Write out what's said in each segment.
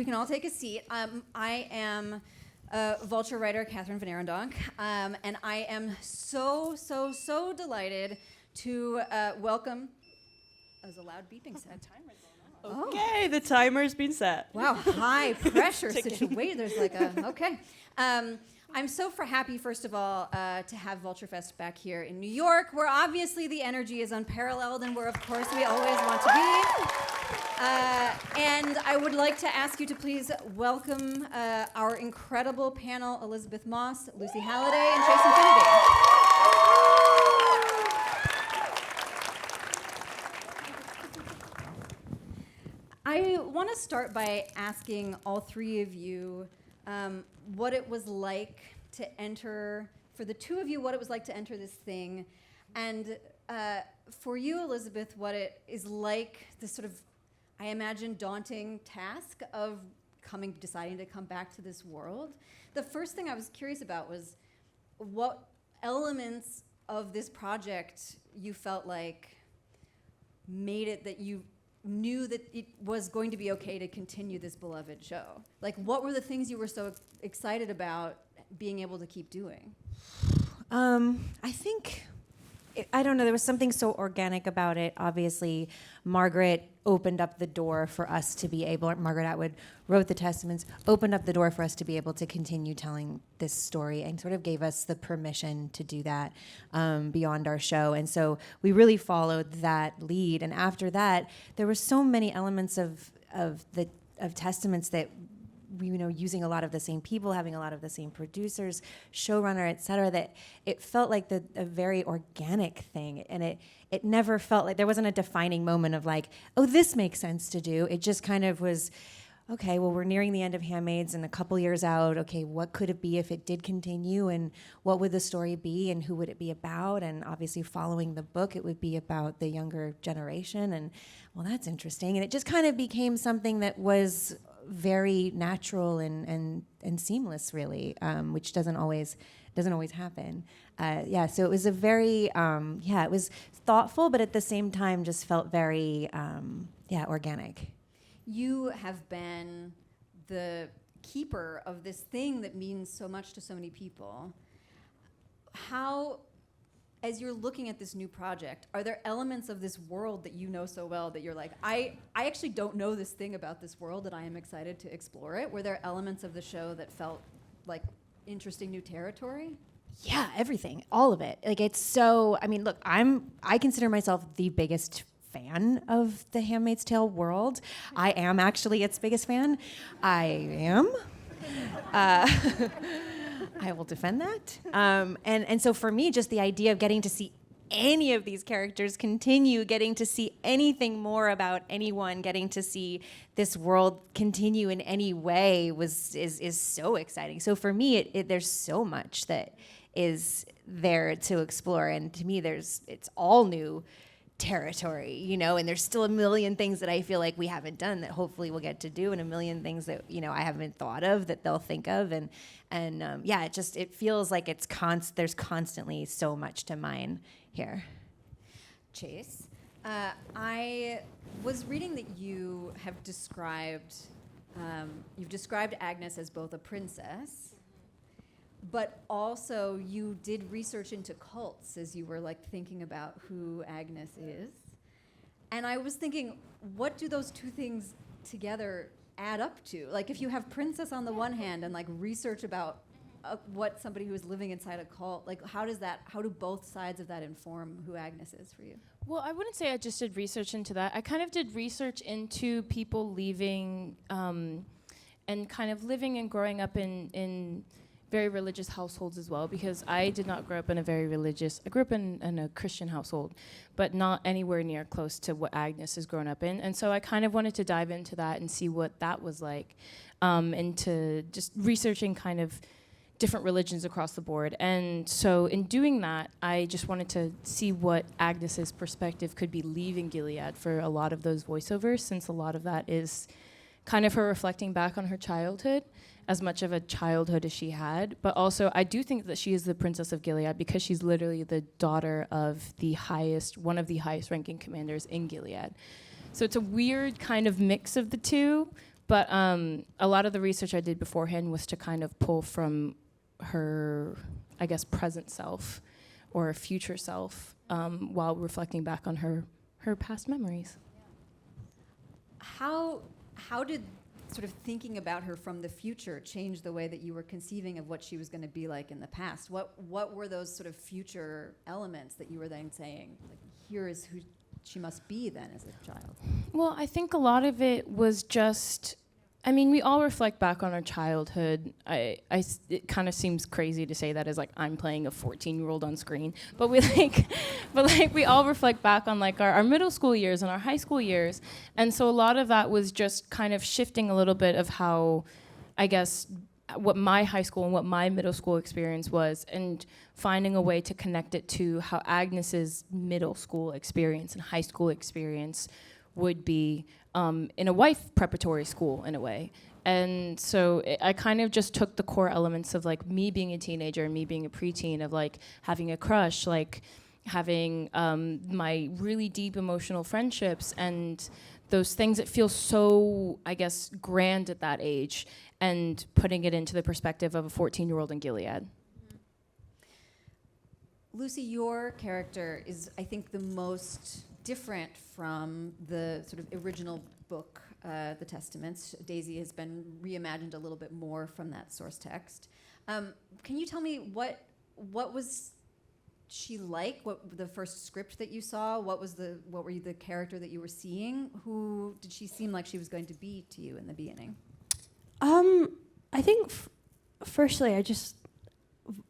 we can all take a seat. I am Vulture writer Catherine Van Arendonk, and I am so delighted to welcome. There's a loud beeping sound. Okay, the timer's been set. Wow, high pressure situation. There's like a, okay. I'm so happy, first of all, to have Vulture Fest back here in New York, where obviously the energy is unparalleled and where, of course, we always want to be. And I would like to ask you to please welcome our incredible panel, Elisabeth Moss, Lucy Halliday, and Chase Infiniti. I want to start by asking all three of you what it was like to enter, for the two of you, what it was like to enter this thing, and for you, Elisabeth, what it is like, this sort of, I imagine, daunting task of deciding to come back to this world. The first thing I was curious about was what elements of this project you felt like made it that you knew that it was going to be okay to continue this beloved show. Like, what were the things you were so excited about being able to keep doing? I think, I don't know, there was something so organic about it. Obviously, Margaret opened up the door for us to be able, Margaret Atwood wrote the Testaments, opened up the door for us to be able to continue telling this story and sort of gave us the permission to do that beyond our show. And so we really followed that lead. And after that, there were so many elements of Testaments that, you know, using a lot of the same people, having a lot of the same producers, showrunner, et cetera, that it felt like a very organic thing. And it never felt like there wasn't a defining moment of like, oh, this makes sense to do. It just kind of was, okay, well, we're nearing the end of Handmaids and a couple years out. Okay, what could it be if it did continue? And what would the story be? And who would it be about? And obviously following the book, it would be about the younger generation. And well, that's interesting. And it just kind of became something that was very natural and seamless, really, which doesn't always happen. So it was a very it was thoughtful, but at the same time just felt very organic. You have been the keeper of this thing that means so much to so many people. How, as you're looking at this new project, are there elements of this world that you know so well that you're like, I actually don't know this thing about this world and I am excited to explore it? Were there elements of the show that felt like interesting new territory? Yeah, everything, all of it. Like, it's so, I mean, look, I consider myself the biggest fan of the Handmaid's Tale world. I am actually its biggest fan. I am. I will defend that. And so for me, just the idea of getting to see any of these characters continue, getting to see anything more about anyone, getting to see this world continue in any way is so exciting. So for me, there's so much that is there to explore, and to me, it's all new territory, you know, and there's still a million things that I feel like we haven't done that hopefully we'll get to do, and a million things that, you know, I haven't thought of that they'll think of, and it feels like there's constantly so much to mine here. Chase, I was reading that you have described Agnes as both a princess, but also you did research into cults as you were like thinking about who Agnes is. And I was thinking, what do those two things together add up to? Like, if you have princess on the one hand and like research about what somebody who is living inside a cult, like how do both sides of that inform who Agnes is for you? Well, I wouldn't say I just did research into that. I kind of did research into people leaving and kind of living and growing up in very religious households as well, because I did not grow up in I grew up in a Christian household, but not anywhere near close to what Agnes has grown up in. And so I kind of wanted to dive into that and see what that was like, into just researching kind of different religions across the board. And so in doing that, I just wanted to see what Agnes's perspective could be leaving Gilead for a lot of those voiceovers, since a lot of that is kind of her reflecting back on her childhood, as much of a childhood as she had. But also, I do think that she is the princess of Gilead because she's literally the daughter of one of the highest ranking commanders in Gilead. So it's a weird kind of mix of the two, But a lot of the research I did beforehand was to kind of pull from her, I guess, present self or future self while reflecting back on her past memories. How did sort of thinking about her from the future change the way that you were conceiving of what she was going to be like in the past? What were those sort of future elements that you were then saying, like, here is who she must be then as a child? Well, I think a lot of it was just, I mean, we all reflect back on our childhood. It kind of seems crazy to say that as like I'm playing a 14-year-old on screen, but we all reflect back on like our middle school years and our high school years, and so a lot of that was just kind of shifting a little bit of how, I guess, what my high school and what my middle school experience was, and finding a way to connect it to how Agnes's middle school experience and high school experience would be in a wife preparatory school in a way. And so I kind of just took the core elements of like me being a teenager and me being a preteen, of like having a crush, like having my really deep emotional friendships and those things that feel so, I guess, grand at that age, and putting it into the perspective of a 14-year-old in Gilead. Lucy, your character is, I think, the most different from the sort of original book, The Testaments. Daisy has been reimagined a little bit more from that source text. Can you tell me what was she like? What the first script that you saw? What were the character that you were seeing? Who did she seem like she was going to be to you in the beginning? I think, firstly,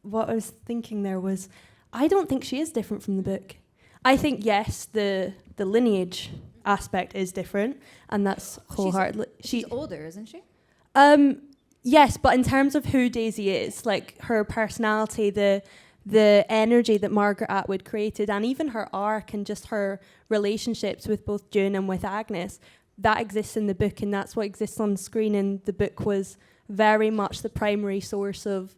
what I was thinking there was, I don't think she is different from the book. I think, yes, the lineage aspect is different, and that's wholeheartedly. She's older, isn't she? Yes, but in terms of who Daisy is, like her personality, the energy that Margaret Atwood created, and even her arc and just her relationships with both June and with Agnes, that exists in the book, and that's what exists on screen. And the book was very much the primary source of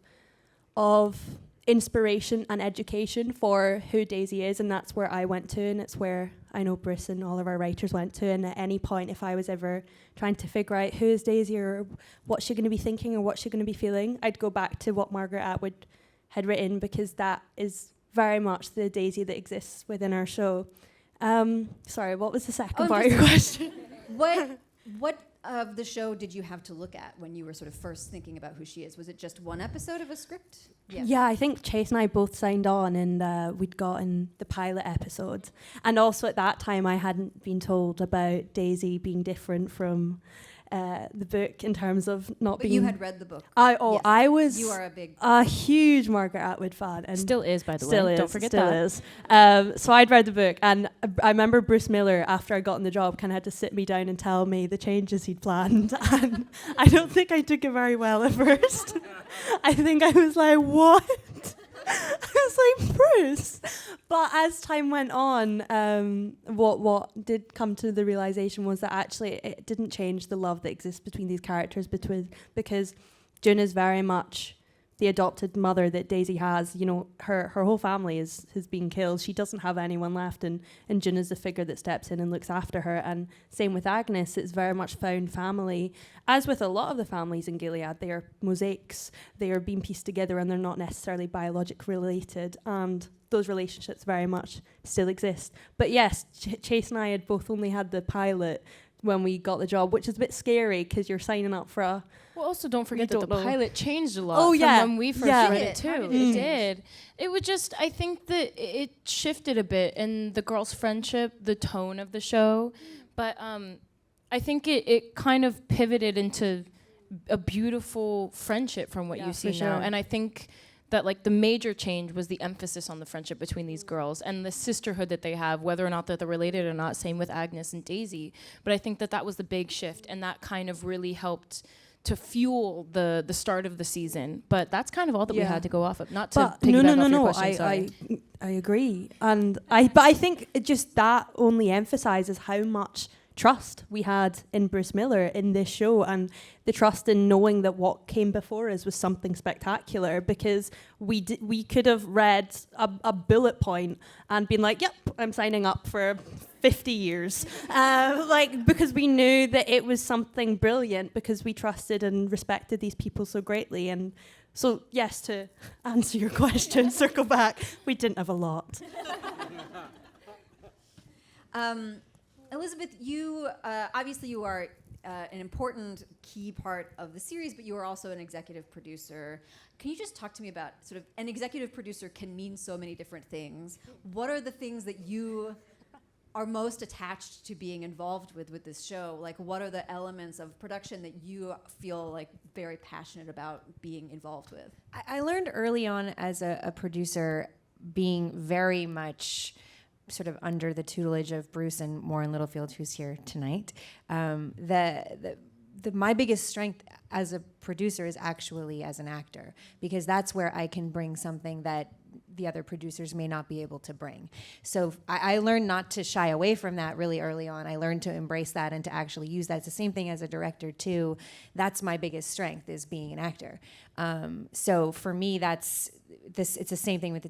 inspiration and education for who Daisy is, and that's where I went to, and it's where I know Briss and all of our writers went to. And at any point, if I was ever trying to figure out who is Daisy or what's she going to be thinking or what's she going to be feeling, I'd go back to what Margaret Atwood had written, because that is very much the Daisy that exists within our show. Sorry, what was the second part of your question? What of the show did you have to look at when you were sort of first thinking about who she is? Was it just one episode of a script? Yeah, I think Chase and I both signed on, and we'd gotten the pilot episode. And also at that time, I hadn't been told about Daisy being different from the book in terms of not but being... you had read the book. I was You are a huge Margaret Atwood fan. And Still is, by the still way. is, Don't forget still that. is. So I'd read the book, and I remember Bruce Miller, after I got on the job, kind of had to sit me down and tell me the changes he'd planned. And I don't think I took it very well at first. I think I was like, what? I was like, Bruce. But as time went on, what did come to the realization was that actually it didn't change the love that exists between these characters, because June is very much the adopted mother that Daisy has. You know, her whole family has been killed. She doesn't have anyone left, and June is the figure that steps in and looks after her. And same with Agnes, it's very much found family. As with a lot of the families in Gilead, they are mosaics. They are being pieced together, and they're not necessarily biologically related. And those relationships very much still exist. But yes, Chase and I had both only had the pilot when we got the job, which is a bit scary because you're signing up for a... Well, also don't forget that the don't know. pilot changed a lot Oh, from yeah. when we first Yeah. read Did it it? How too. did It it did. It was just, I think that it shifted a bit in the girls' friendship, the tone of the show, but I think it kind of pivoted into a beautiful friendship from what you see for now. sure. And I think that like the major change was the emphasis on the friendship between these girls and the sisterhood that they have, whether or not that they're related or not. Same with Agnes and Daisy. But I think that was the big shift, and that kind of really helped to fuel the start of the season. But that's kind of all that we Yeah. had to go off of. Not to But piggyback off your no. question, sorry. I agree, but I think it just that only emphasizes how much trust we had in Bruce Miller in this show, and the trust in knowing that what came before us was something spectacular, because we could have read a bullet point and been like, yep, I'm signing up for 50 years, because we knew that it was something brilliant, because we trusted and respected these people so greatly. And so, yes, to answer your question, circle back, we didn't have a lot. Elisabeth, you obviously you are an important key part of the series, but you are also an executive producer. Can you just talk to me about sort of an executive producer can mean so many different things. What are the things that you are most attached to being involved with this show? Like, what are the elements of production that you feel like very passionate about being involved with? I learned early on as a producer, being very much sort of under the tutelage of Bruce and Maureen Littlefield, who's here tonight, my biggest strength as a producer is actually as an actor, because that's where I can bring something that the other producers may not be able to bring. So I learned not to shy away from that really early on. I learned to embrace that and to actually use that. It's the same thing as a director too. That's my biggest strength, is being an actor. So for me, it's the same thing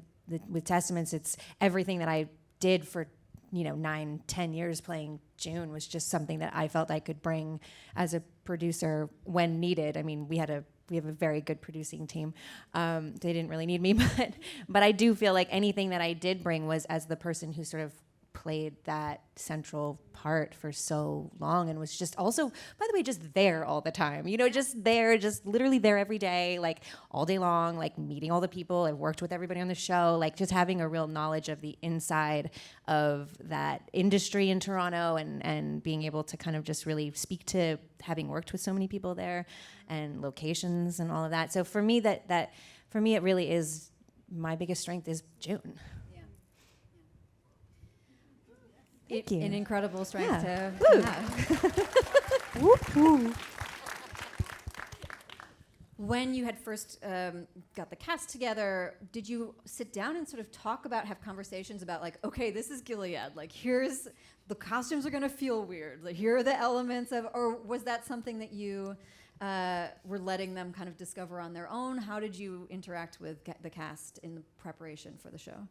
with Testaments. It's everything that I did for 9-10 years playing June was just something that I felt I could bring as a producer when needed. I mean, we have a very good producing team. They didn't really need me, but I do feel like anything that I did bring was as the person who sort of played that central part for so long, and was just also, by the way, just there all the time, just there, just literally there every day, like all day long, like meeting all the people. I've worked with everybody on the show, like just having a real knowledge of the inside of that industry in Toronto, and being able to kind of just really speak to having worked with so many people there and locations and all of that. So for me, for me, it really is, my biggest strength is June. Thank you. An incredible strength to have. Whoop, whoop. When you had first got the cast together, did you sit down and sort of have conversations about, like, okay, this is Gilead, like, here's, the costumes are going to feel weird, like, here are the elements of, or was that something that you were letting them kind of discover on their own? How did you interact with the cast in the preparation for the show?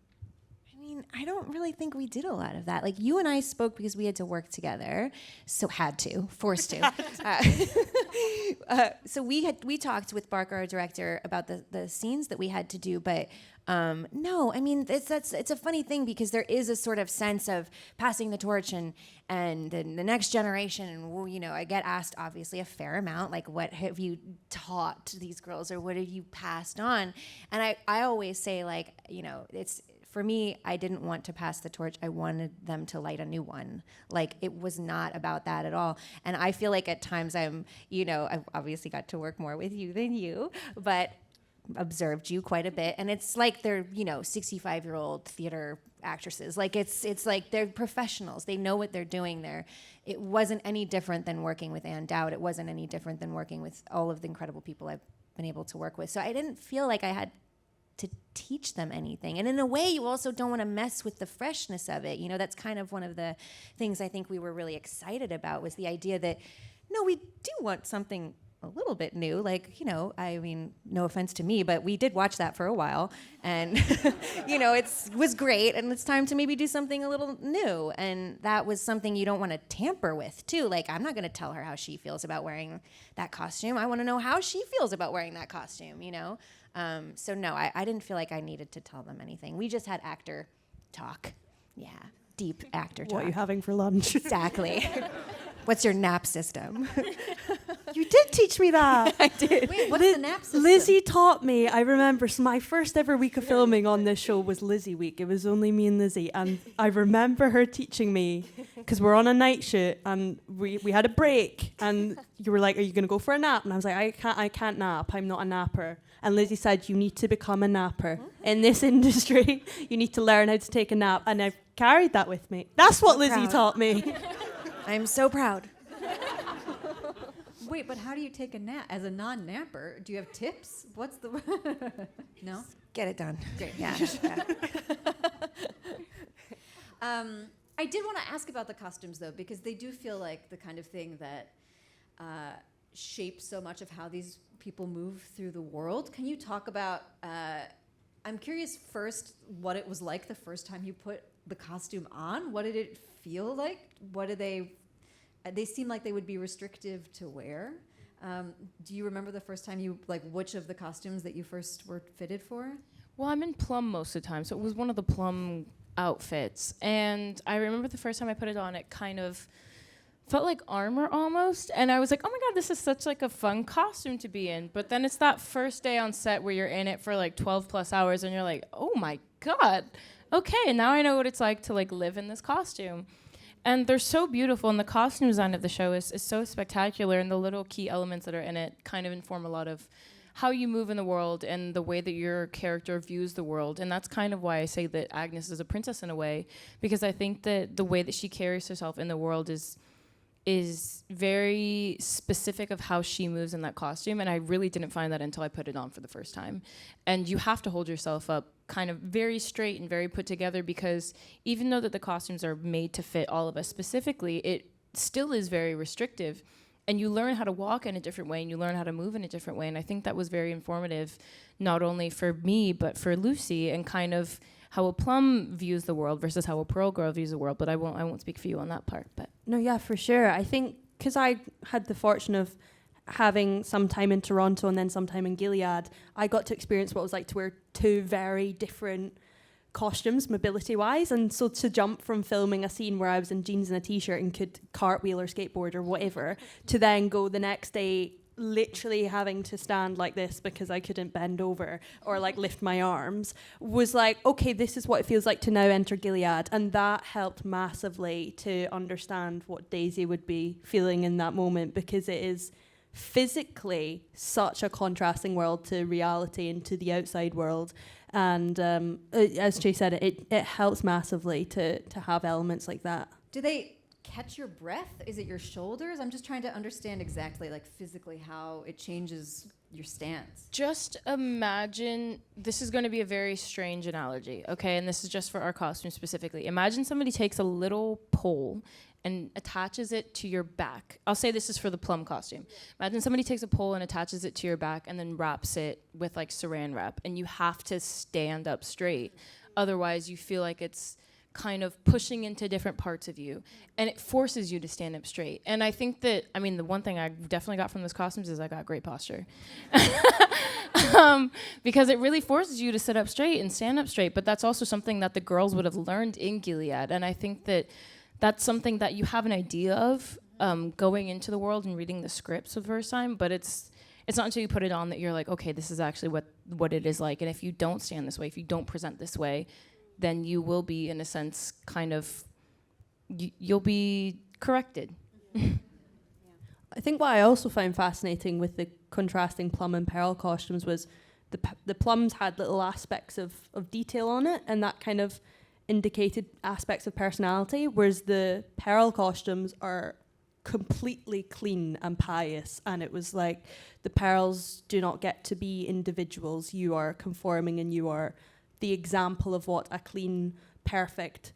I mean, I don't really think we did a lot of that. Like, you and I spoke because we had to work together, forced to. So we talked with Barker, our director, about the scenes that we had to do, but no, I mean, it's a funny thing, because there is a sort of sense of passing the torch and the next generation, and I get asked obviously a fair amount, like, what have you taught these girls, or what have you passed on? And I always say, like, it's, for me, I didn't want to pass the torch. I wanted them to light a new one. Like, it was not about that at all. And I feel like at times I've obviously got to work more with you than you, but observed you quite a bit. And it's like they're, 65-year-old theater actresses. Like, it's like they're professionals. They know what they're doing there. It wasn't any different than working with Ann Dowd. It wasn't any different than working with all of the incredible people I've been able to work with. So I didn't feel like I had to teach them anything. And in a way, you also don't want to mess with the freshness of it. That's kind of one of the things I think we were really excited about, was the idea that, no, we do want something a little bit new. Like, I mean, no offense to me, but we did watch that for a while. And, it was great. And it's time to maybe do something a little new. And that was something you don't want to tamper with, too. Like, I'm not going to tell her how she feels about wearing that costume. I want to know how she feels about wearing that costume, So no, I didn't feel like I needed to tell them anything. We just had actor talk. Yeah, deep actor talk. What are you having for lunch? Exactly. What's your nap system? You did teach me that. I did. Wait, what's the nap system? Lizzie taught me. I remember, so my first ever week of filming on this show was Lizzie week. It was only me and Lizzie. And I remember her teaching me, because we're on a night shoot and we had a break, and you were like, are you going to go for a nap? And I was like, I can't nap. I'm not a napper. And Lizzie said, you need to become a napper. In this industry, you need to learn how to take a nap. And I've carried that with me. That's what Lizzie taught me. I'm so proud. Wait, but how do you take a nap as a non-napper? Do you have tips? What's the no? Get it done. Great. Yeah. I I did want to ask about the costumes, though, because they do feel like the kind of thing that shapes so much of how these people move through the world. Can you talk about, I'm curious first what it was like the first time you put the costume on. What did it feel like? What did they seem like they would be restrictive to wear. Do you remember the first time which of the costumes that you first were fitted for? Well, I'm in plum most of the time, so it was one of the plum outfits. And I remember the first time I put it on, it kind of felt like armor almost. And I was like, oh my God, this is such like a fun costume to be in. But then it's that first day on set where you're in it for like 12 plus hours and you're like, oh my God, okay, and now I know what it's like to like live in this costume. And they're so beautiful, and the costume design of the show is so spectacular, and the little key elements that are in it kind of inform a lot of how you move in the world and the way that your character views the world. And that's kind of why I say that Agnes is a princess in a way, because I think that the way that she carries herself in the world is very specific of how she moves in that costume, and I really didn't find that until I put it on for the first time. And you have to hold yourself up kind of very straight and very put together, because even though that the costumes are made to fit all of us specifically, it still is very restrictive, and you learn how to walk in a different way and you learn how to move in a different way. And I think that was very informative, not only for me but for Lucy, and kind of how a plum views the world versus how a pearl girl views the world. But I won't speak for you on that part. But No, yeah, for sure. I think because I had the fortune of having some time in Toronto and then some time in Gilead, I got to experience what it was like to wear two very different costumes, mobility-wise. And so to jump from filming a scene where I was in jeans and a T-shirt and could cartwheel or skateboard or whatever, to then go the next day literally having to stand like this because I couldn't bend over or like lift my arms, was like, okay, this is what it feels like to now enter Gilead. And that helped massively to understand what Daisy would be feeling in that moment, because it is physically such a contrasting world to reality and to the outside world. And as Jay said, it helps massively to have elements like that. Do they catch your breath? Is it your shoulders? I'm just trying to understand exactly, like, physically how it changes your stance. just imagine, this is going to be a very strange analogy, okay? And this is just for our costume specifically. Imagine somebody takes a little pole and attaches it to your back. I'll say this is for the plum costume. Imagine somebody takes a pole and attaches it to your back and then wraps it with like saran wrap, and you have to stand up straight. Otherwise, you feel like it's kind of pushing into different parts of you, and it forces you to stand up straight. And I think that, I mean, the one thing I definitely got from this costumes is I got great posture. Because it really forces you to sit up straight and stand up straight, but that's also something that the girls would have learned in Gilead, and I think that that's something that you have an idea of going into the world and reading the scripts for the first time, but it's not until you put it on that you're like, okay, this is actually what it is like. And if you don't stand this way, if you don't present this way, then you will be, in a sense, kind of, you'll be corrected. I think what I also found fascinating with the contrasting plum and pearl costumes was the plums had little aspects of detail on it, and that kind of indicated aspects of personality, whereas the pearl costumes are completely clean and pious, and it was like, the pearls do not get to be individuals. You are conforming, and you are the example of what a clean, perfect,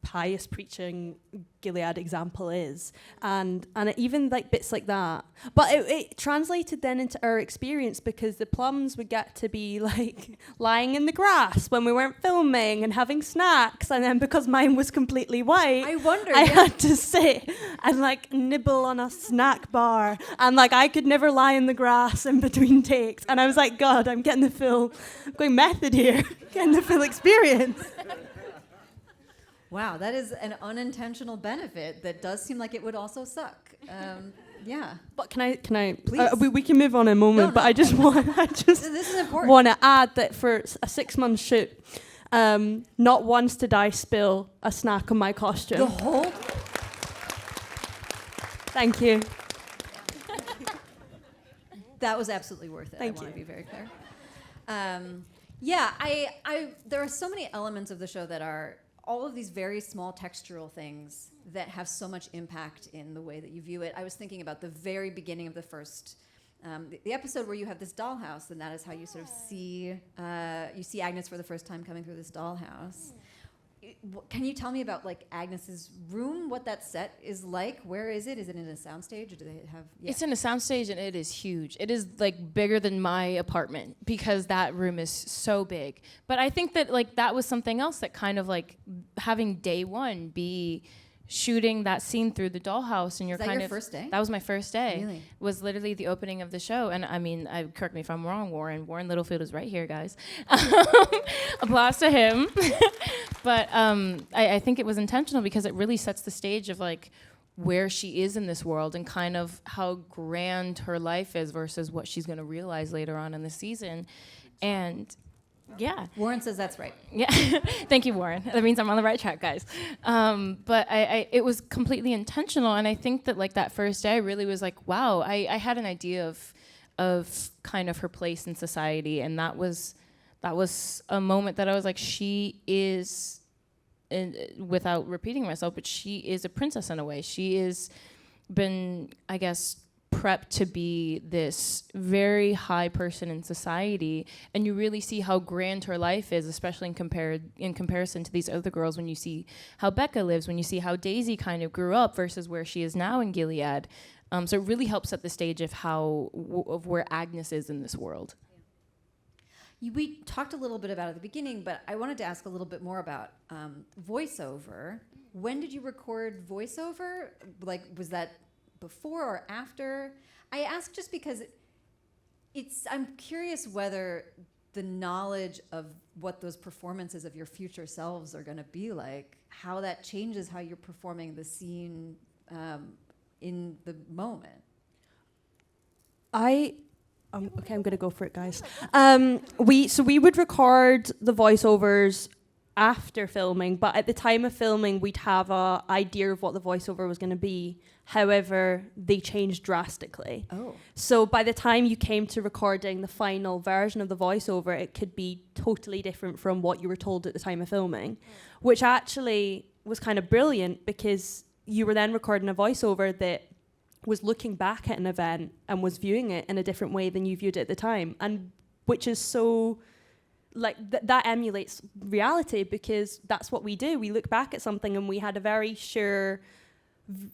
pious preaching Gilead example is, and even like bits like that. But it translated then into our experience, because the plums would get to be like lying in the grass when we weren't filming and having snacks, and then because mine was completely white, I had to sit and like nibble on a snack bar, and like I could never lie in the grass in between takes, and I was like, God, I'm getting the full, I'm going method here, getting the full experience. Wow, that is an unintentional benefit that does seem like it would also suck. Yeah. But can I? Please. We can move on in a moment. No. But I just This is important. want to add that for a 6-month shoot, not once did I spill a snack on my costume. The whole. Thank you. That was absolutely worth it. Thank I want to you. be very clear. Yeah, I there are so many elements of the show that are all of these very small textural things that have so much impact in the way that you view it. I was thinking about the very beginning of the first, the episode where you have this dollhouse, and that is how you sort of see, you see Agnes for the first time coming through this dollhouse. can you tell me about like Agnes's room? What that set is like? Where is it? Is it in a soundstage, or do they have? Yeah. It's in a soundstage, and it is huge. It is like bigger than my apartment because that room is so big. But I think that like that was something else that kind of like having day one be shooting that scene through the dollhouse, and you're Is that kind your of first day? That was my first day. Really? Was literally the opening of the show. And I mean, correct me if I'm wrong, Warren. Warren Littlefield is right here, guys. Applause to him. But I think it was intentional because it really sets the stage of like where she is in this world and kind of how grand her life is versus what she's going to realize later on in the season. And yeah. Warren says that's right. Yeah. Thank you, Warren. That means I'm on the right track, guys. But it was completely intentional. And I think that like that first day I really was like, wow, I had an idea of kind of her place in society. And that was a moment that I was like, she is, without repeating myself, but she is a princess in a way. She is been, I guess, prepped to be this very high person in society, and you really see how grand her life is, especially in comparison to these other girls. When you see how Becca lives, when you see how Daisy kind of grew up versus where she is now in Gilead, so it really helps set the stage of of where Agnes is in this world. We talked a little bit about it at the beginning, but I wanted to ask a little bit more about voiceover. When did you record voiceover? Like, was that before or after? I ask just because I'm curious whether the knowledge of what those performances of your future selves are going to be like, how that changes how you're performing the scene in the moment. Okay, I'm gonna go for it, guys. We would record the voiceovers after filming, but at the time of filming, we'd have a idea of what the voiceover was going to be. However, they changed drastically. Oh. So by the time you came to recording the final version of the voiceover, it could be totally different from what you were told at the time of filming, which actually was kind of brilliant because you were then recording a voiceover that was looking back at an event and was viewing it in a different way than you viewed it at the time, and which is so like that emulates reality because that's what we do. We look back at something and we had a very sure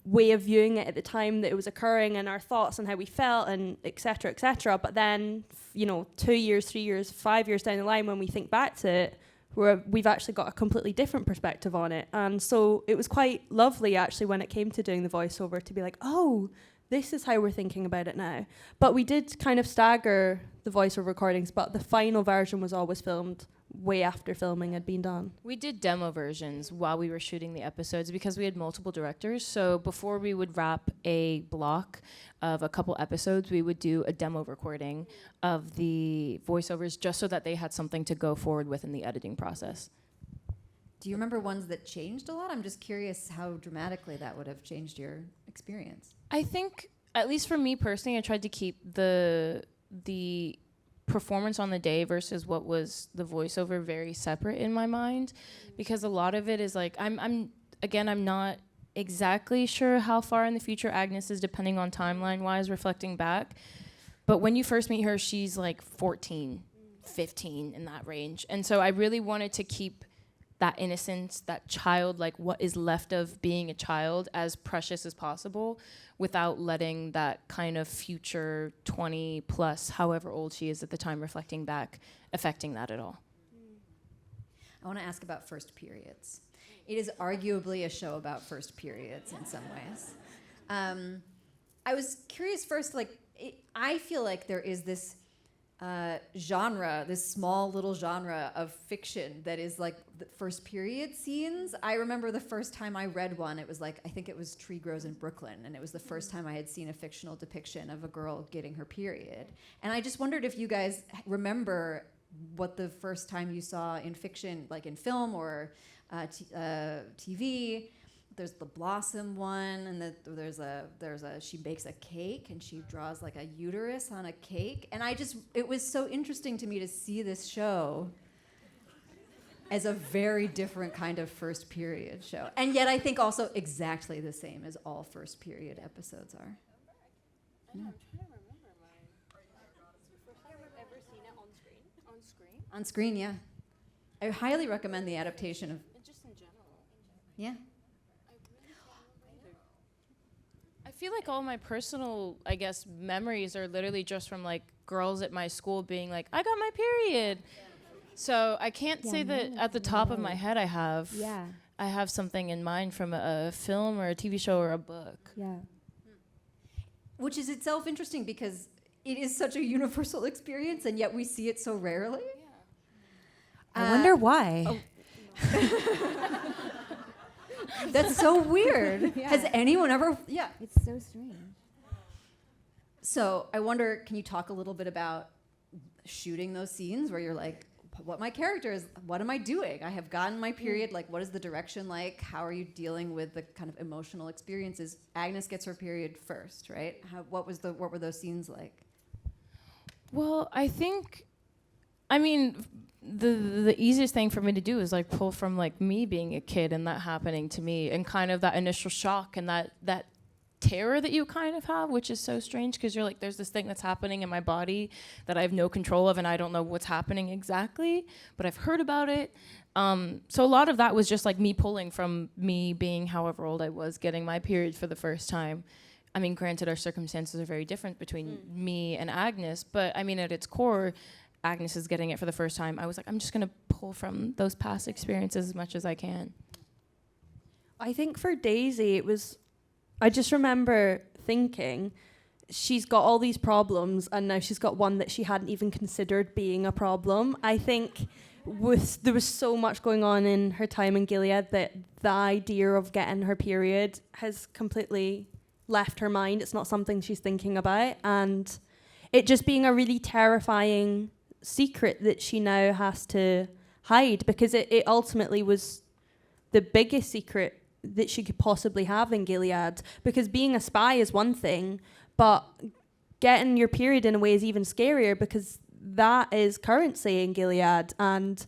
way of viewing it at the time that it was occurring, and our thoughts and how we felt, and etc., etc. But then 2 years, 3 years, 5 years down the line, when we think back to it, we've actually got a completely different perspective on it. And so it was quite lovely actually when it came to doing the voiceover to be like, oh, this is how we're thinking about it now. But we did kind of stagger the voiceover recordings, but the final version was always filmed way after filming had been done. We did demo versions while we were shooting the episodes because we had multiple directors. So before we would wrap a block of a couple episodes, we would do a demo recording of the voiceovers just so that they had something to go forward with in the editing process. Do you remember ones that changed a lot? I'm just curious how dramatically that would have changed your experience. I think, at least for me personally, I tried to keep the performance on the day versus what was the voiceover very separate in my mind, because a lot of it is like I'm not exactly sure how far in the future Agnes is, depending on timeline wise, reflecting back. But when you first meet her, she's like 14, 15 in that range. And so I really wanted to keep that innocence, that child, like what is left of being a child, as precious as possible, without letting that kind of future 20 plus, however old she is at the time reflecting back, affecting that at all. I want to ask about first periods. It is arguably a show about first periods in some ways. I was curious first, I feel like there is this genre, this small little genre of fiction that is like the first period scenes. I remember the first time I read one, it was like, I think it was Tree Grows in Brooklyn, and it was the first time I had seen a fictional depiction of a girl getting her period. And I just wondered if you guys remember what the first time you saw in fiction, like in film or TV. There's the Blossom one, and there's a she bakes a cake and she draws like a uterus on a cake, and it was so interesting to me to see this show as a very different kind of first period show, and yet I think also exactly the same as all first period episodes are. I know, I'm trying to remember mine. It's the first time I've ever seen it on screen. On screen, yeah. I highly recommend the adaptation of. And just in general. Yeah. I feel like all my personal, I guess, memories are literally just from like girls at my school being like, I got my period. So I can't say that at the top of my head I have. Yeah. I have something in mind from a film or a TV show or a book. Yeah. Which is itself interesting because it is such a universal experience, and yet we see it so rarely. I wonder why. That's so weird. Yeah. Has anyone ever? Yeah. It's so strange. So I wonder, can you talk a little bit about shooting those scenes where you're like, what my character is, what am I doing? I have gotten my period, like what is the direction like? How are you dealing with the kind of emotional experiences? Agnes gets her period first, right? What were those scenes like? Well, I think, I mean, the easiest thing for me to do is like pull from like me being a kid and that happening to me and kind of that initial shock and that terror that you kind of have, which is so strange because you're like, there's this thing that's happening in my body that I have no control of and I don't know what's happening exactly, but I've heard about it. So a lot of that was just like me pulling from me being however old I was, getting my period for the first time. I mean, granted, our circumstances are very different between me and Agnes, but I mean, at its core, Agnes is getting it for the first time. I was like, I'm just going to pull from those past experiences as much as I can. I think for Daisy, I just remember thinking, she's got all these problems and now she's got one that she hadn't even considered being a problem. I think there was so much going on in her time in Gilead that the idea of getting her period has completely left her mind. It's not something she's thinking about. And it just being a really terrifying secret that she now has to hide, because it ultimately was the biggest secret that she could possibly have in Gilead, because being a spy is one thing, but getting your period in a way is even scarier, because that is currency in Gilead and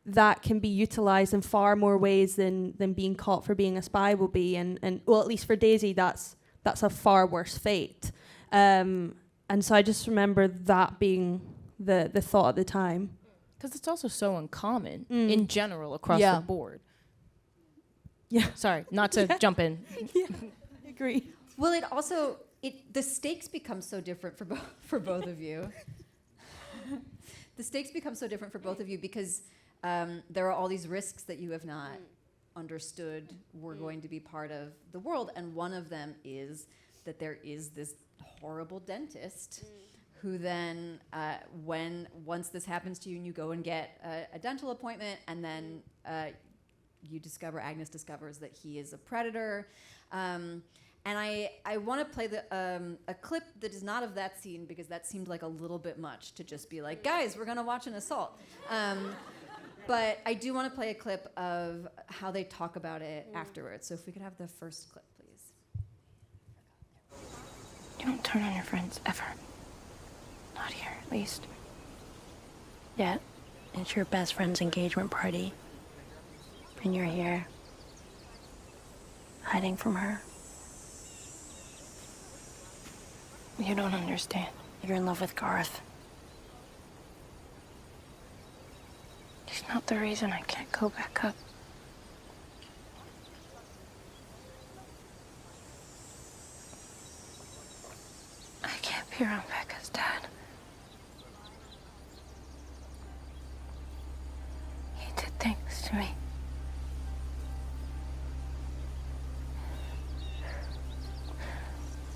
that can be utilized in far more ways than being caught for being a spy will be, and well, at least for Daisy that's a far worse fate, and so I just remember that being the thought at the time, because it's also so uncommon in general across the board. Yeah. Sorry, not to jump in. Yeah, I agree. Well, it also the stakes become so different for both of you. The stakes become so different for both of you because there are all these risks that you have not understood were going to be part of the world, and one of them is that there is this horrible dentist who then, once this happens to you and you go and get a dental appointment, and then Agnes discovers that he is a predator. And I want to play a clip that is not of that scene, because that seemed like a little bit much to just be like, guys, we're going to watch an assault. But I do want to play a clip of how they talk about it afterwards. So if we could have the first clip, please. You don't turn on your friends, ever. Not here, at least. Yet, it's your best friend's engagement party. And you're here, hiding from her. You don't understand. You're in love with Garth. He's not the reason I can't go back up. I can't be around Becca's dad. He did things to me.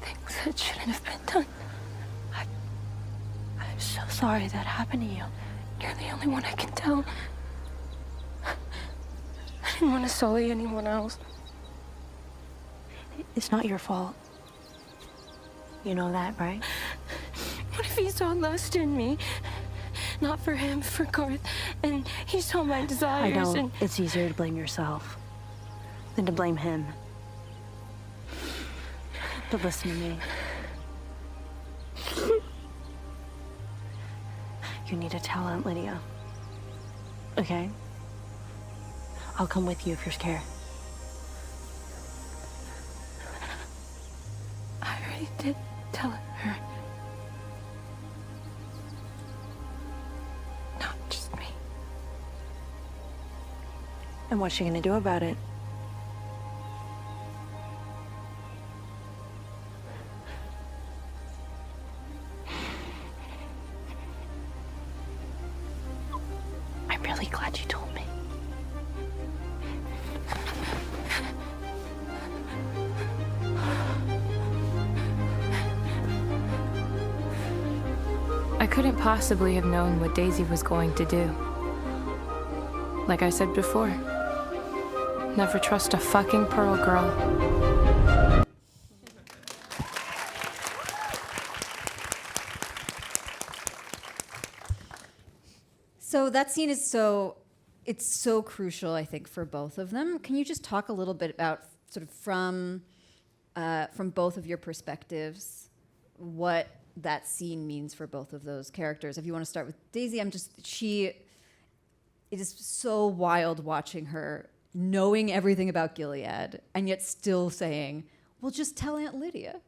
Things that shouldn't have been done. I'm so sorry that happened to you. You're the only one I can tell. I didn't want to sully anyone else. It's not your fault. You know that, right? What if he saw lust in me? Not for him, for Garth. And he saw my desires. I know. And it's easier to blame yourself than to blame him. But listen to me. You need to tell Aunt Lydia. Okay? I'll come with you if you're scared. I already did tell her. Not just me. And what's she gonna do about it? really glad you told me. I couldn't possibly have known what Daisy was going to do. Like I said before, never trust a fucking Pearl girl. So that scene is it's so crucial, I think, for both of them. Can you just talk a little bit about sort of from both of your perspectives, what that scene means for both of those characters? If you want to start with Daisy, it is so wild watching her knowing everything about Gilead and yet still saying, well, just tell Aunt Lydia.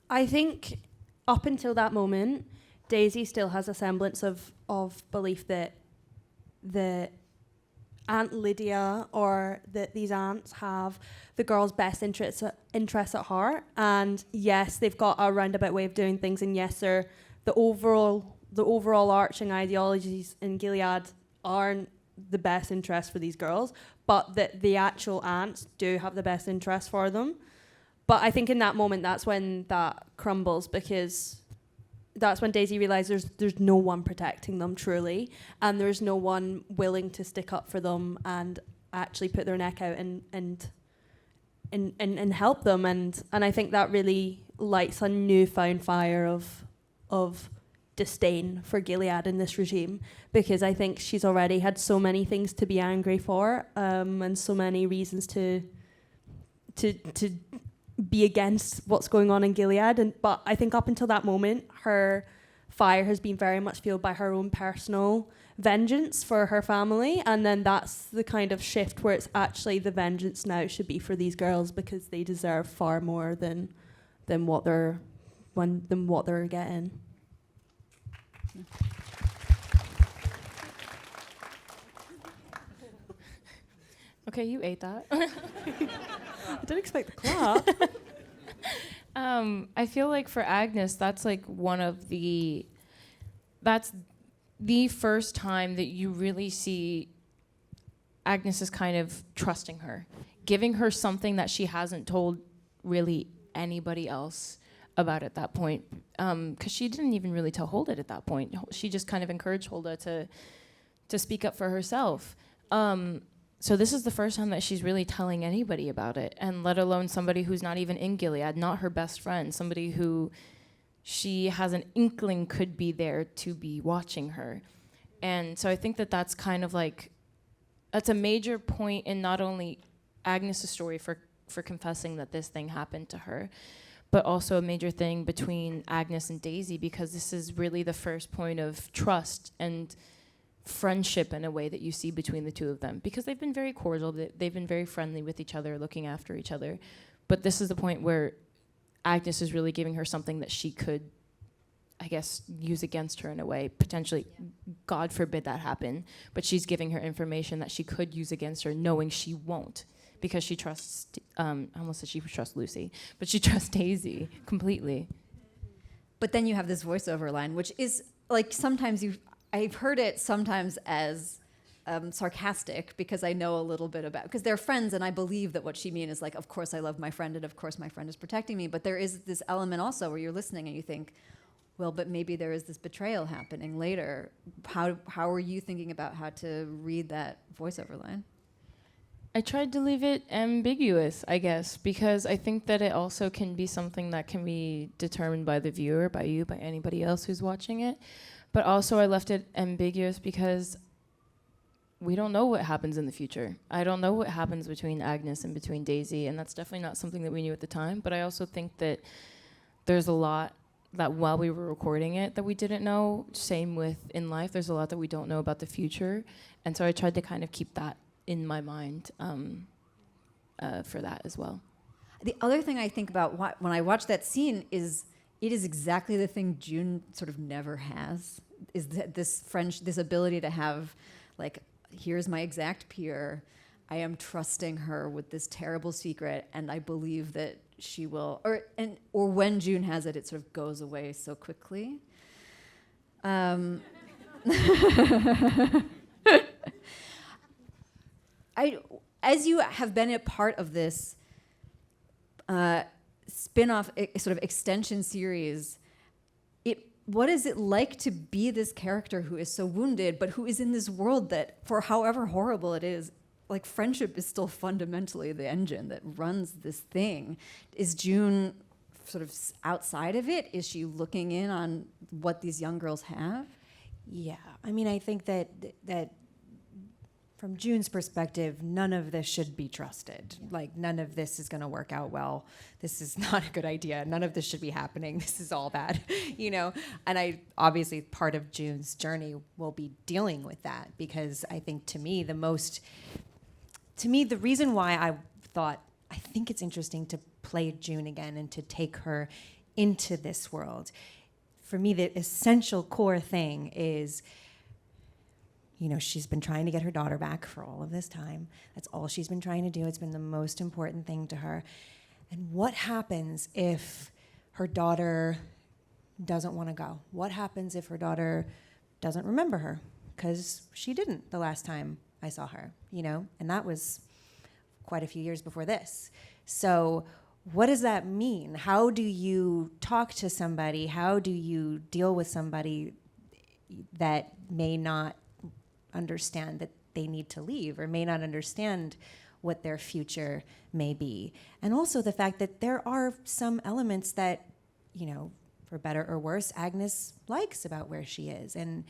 I think up until that moment, Daisy still has a semblance of belief that Aunt Lydia or that these aunts have the girl's best interests at heart. And yes, they've got a roundabout way of doing things. And yes, the overall arching ideologies in Gilead aren't the best interest for these girls, but that the actual aunts do have the best interest for them. But I think in that moment, that's when that crumbles, because that's when Daisy realizes there's no one protecting them truly, and there's no one willing to stick up for them and actually put their neck out and help them. And I think that really lights a newfound fire of disdain for Gilead in this regime, because I think she's already had so many things to be angry for, and so many reasons to be against what's going on in Gilead. But I think up until that moment, her fire has been very much fueled by her own personal vengeance for her family, and then that's the kind of shift where it's actually the vengeance now should be for these girls, because they deserve far more than what they're getting. Okay, you ate that. I didn't expect the clap. I feel like for Agnes, that's like that's the first time that you really see Agnes is kind of trusting her, giving her something that she hasn't told really anybody else about at that point, because she didn't even really tell Hulda at that point. She just kind of encouraged Hulda to speak up for herself. So this is the first time that she's really telling anybody about it, and let alone somebody who's not even in Gilead, not her best friend, somebody who she has an inkling could be there to be watching her. And so I think that that's kind of like, that's a major point in not only Agnes' story for confessing that this thing happened to her, but also a major thing between Agnes and Daisy, because this is really the first point of trust and friendship in a way that you see between the two of them, because they've been very cordial, they've been very friendly with each other, looking after each other. But this is the point where Agnes is really giving her something that she could, I guess, use against her in a way, potentially. God forbid that happen, but she's giving her information that she could use against her, knowing she won't, because she trusts, I almost said she trusts Lucy, but she trusts Daisy completely. But then you have this voiceover line, which is like, I've heard it sometimes as sarcastic, because I know a little bit about, because they're friends, and I believe that what she means is like, of course I love my friend, and of course my friend is protecting me. But there is this element also where you're listening and you think, well, but maybe there is this betrayal happening later. How are you thinking about how to read that voiceover line? I tried to leave it ambiguous, I guess, because I think that it also can be something that can be determined by the viewer, by you, by anybody else who's watching it. But also I left it ambiguous because we don't know what happens in the future. I don't know what happens between Agnes and between Daisy, and that's definitely not something that we knew at the time. But I also think that there's a lot that while we were recording it that we didn't know. Same with in life, there's a lot that we don't know about the future. And so I tried to kind of keep that in my mind for that as well. The other thing I think about when I watch that scene is it is exactly the thing June sort of never has, is this ability to have, like, here's my exact peer, I am trusting her with this terrible secret, and I believe that she will, or when June has it, it sort of goes away so quickly. As you have been a part of this spin-off sort of extension series, what is it like to be this character who is so wounded, but who is in this world that, for however horrible it is, like friendship is still fundamentally the engine that runs this thing? Is June sort of outside of it? Is she looking in on what these young girls have? Yeah, I mean, I think that from June's perspective, none of this should be trusted. Yeah. Like, none of this is going to work out well. This is not a good idea. None of this should be happening. This is all bad, you know? And obviously, part of June's journey will be dealing with that, because I think the reason why I think it's interesting to play June again and to take her into this world, for me, the essential core thing is, you know, she's been trying to get her daughter back for all of this time. That's all she's been trying to do. It's been the most important thing to her. And what happens if her daughter doesn't want to go? What happens if her daughter doesn't remember her? Because she didn't the last time I saw her, you know? And that was quite a few years before this. So what does that mean? How do you talk to somebody? How do you deal with somebody that may not understand that they need to leave, or may not understand what their future may be? And also the fact that there are some elements that, you know, for better or worse, Agnes likes about where she is. And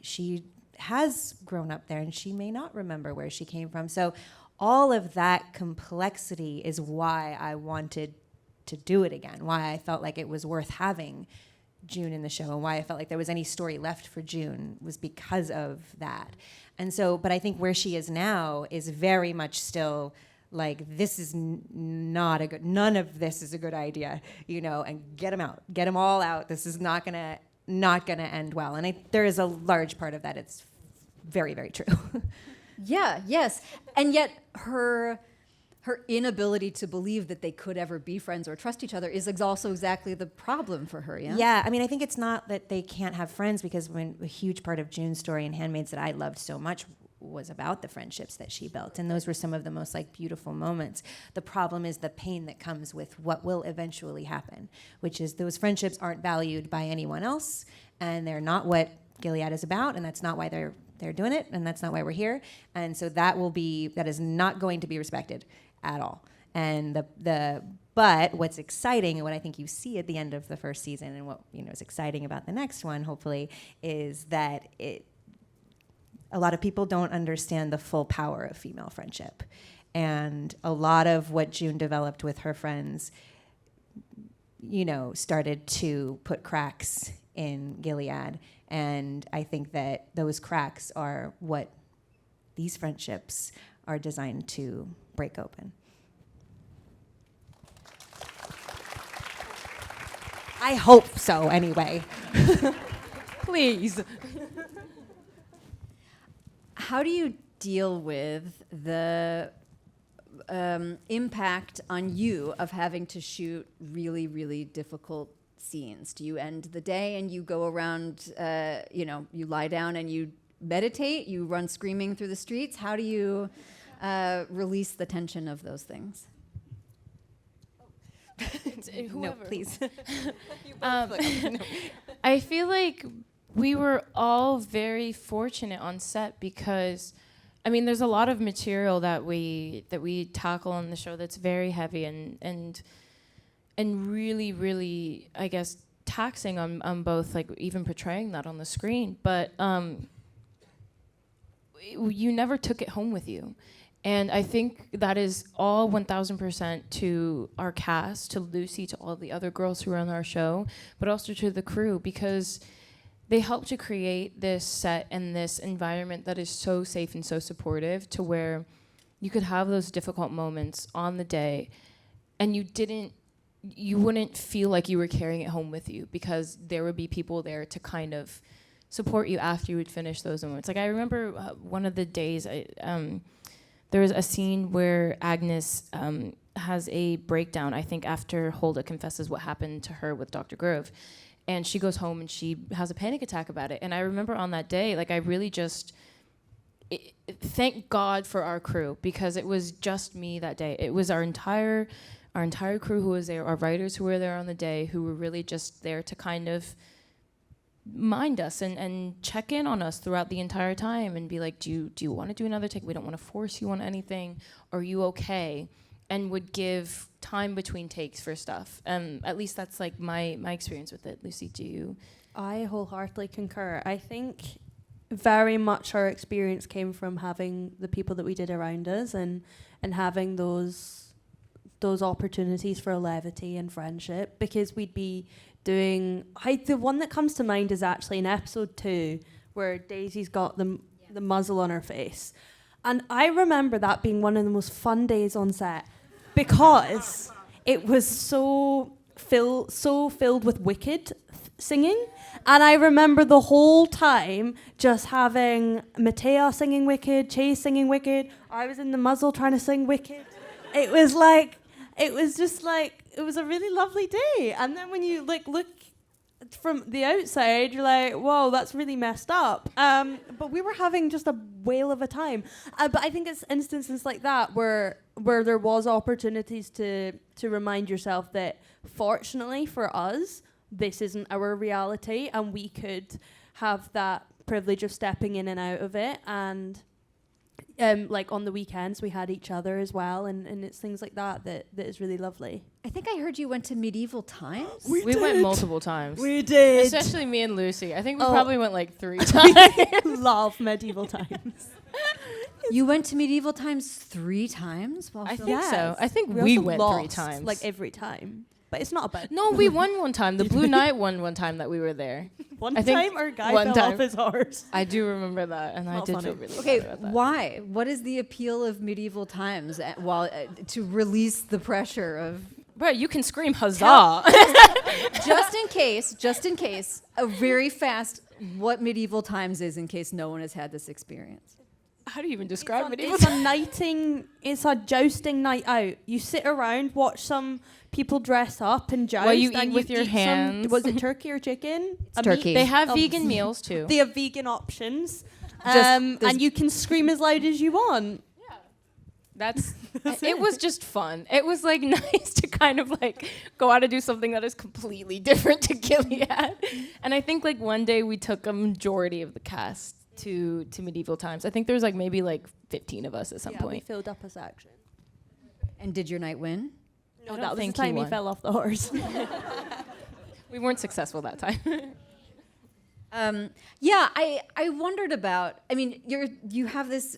she has grown up there, and she may not remember where she came from. So all of that complexity is why I wanted to do it again, why I felt like it was worth having June in the show, and why I felt like there was any story left for June was because of that. And so, but I think where she is now is very much still like, this is not a good, none of this is a good idea, you know, and get them out, get them all out. This is not gonna end well. And there is a large part of that. It's very, very true. Yeah, yes. And yet her inability to believe that they could ever be friends or trust each other is also exactly the problem for her, yeah? Yeah, I mean, I think it's not that they can't have friends, because a huge part of June's story in Handmaids that I loved so much was about the friendships that she built, and those were some of the most like beautiful moments. The problem is the pain that comes with what will eventually happen, which is those friendships aren't valued by anyone else, and they're not what Gilead is about, and that's not why they're doing it, and that's not why we're here. And so that is not going to be respected at all. And but what's exciting, and what I think you see at the end of the first season, and what, you know, is exciting about the next one, hopefully, is that a lot of people don't understand the full power of female friendship. And a lot of what June developed with her friends, you know, started to put cracks in Gilead. And I think that those cracks are what these friendships are designed to break open. I hope so, anyway. Please. How do you deal with the impact on you of having to shoot really, really difficult scenes? Do you end the day and you go around, you lie down and you meditate, you run screaming through the streets? How do you release the tension of those things? Whoever. No, please. I feel like we were all very fortunate on set, because I mean, there's a lot of material that we tackle on the show that's very heavy and really, really, I guess, taxing on both, like even portraying that on the screen. But you never took it home with you. And I think that is all 1,000% to our cast, to Lucy, to all the other girls who are on our show, but also to the crew, because they helped to create this set and this environment that is so safe and so supportive, to where you could have those difficult moments on the day and you wouldn't feel like you were carrying it home with you, because there would be people there to kind of support you after you would finish those moments. Like, I remember one of the days, there was a scene where Agnes has a breakdown, I think after Hulda confesses what happened to her with Dr. Grove. and she goes home and she has a panic attack about it. And I remember on that day, like I really just thank God for our crew, because it was just me that day. It was our entire crew who was there, our writers who were there on the day, who were really just there to kind of mind us and check in on us throughout the entire time and be like, do you want to do another take? We don't want to force you on anything. Are you okay? And would give time between takes for stuff. At least that's like my experience with it. Lucy, do you? I wholeheartedly concur. I think very much our experience came from having the people that we did around us and having those opportunities for levity and friendship, because we'd be doing, the one that comes to mind is actually in episode 2 where Daisy's got the muzzle on her face. And I remember that being one of the most fun days on set, because it was so filled with Wicked singing. And I remember the whole time just having Matea singing Wicked, Chase singing Wicked. I was in the muzzle trying to sing Wicked. It was a really lovely day. And then when you look from the outside, you're like, whoa, that's really messed up. But we were having just a whale of a time. But I think it's instances like that where there was opportunities to remind yourself that, fortunately for us, this isn't our reality, and we could have that privilege of stepping in and out of it. And like on the weekends we had each other as well, and it's things like that is really lovely. I think I heard you went to medieval times. We went multiple times. We did. Especially me and Lucy. I think we probably went like 3 times. Love medieval times. You went to medieval times 3 times? While I filming? think so. I think we also went lost, 3 times. like every time. But it's not about No, we won one time. The Blue Knight won one time that we were there. I think our guy one fell time. off his horse. I do remember that, and I Not did funny. feel really Okay, bad about that. why? What is the appeal of medieval times to release the pressure of... Bro, you can scream huzzah. just in case, a very fast, what medieval times is, in case no one has had this experience. How do you even describe medieval It's a jousting night out. You sit around, watch some people dress up and joust. Well, you and eat with your hands. Was it turkey or chicken? It's turkey. They have vegan meals too. They have vegan options. Just- and you can scream as loud as you want. That's it was just fun. It was like nice to kind of like go out and do something that is completely different to Gilead. And I think like one day we took a majority of the cast to medieval times. I think there was like maybe like 15 of us at some We point. filled up a section. And did your knight win? No, I that don't was the think time he won. fell off the horse. We weren't successful that time. Yeah, I wondered about. I mean, you have this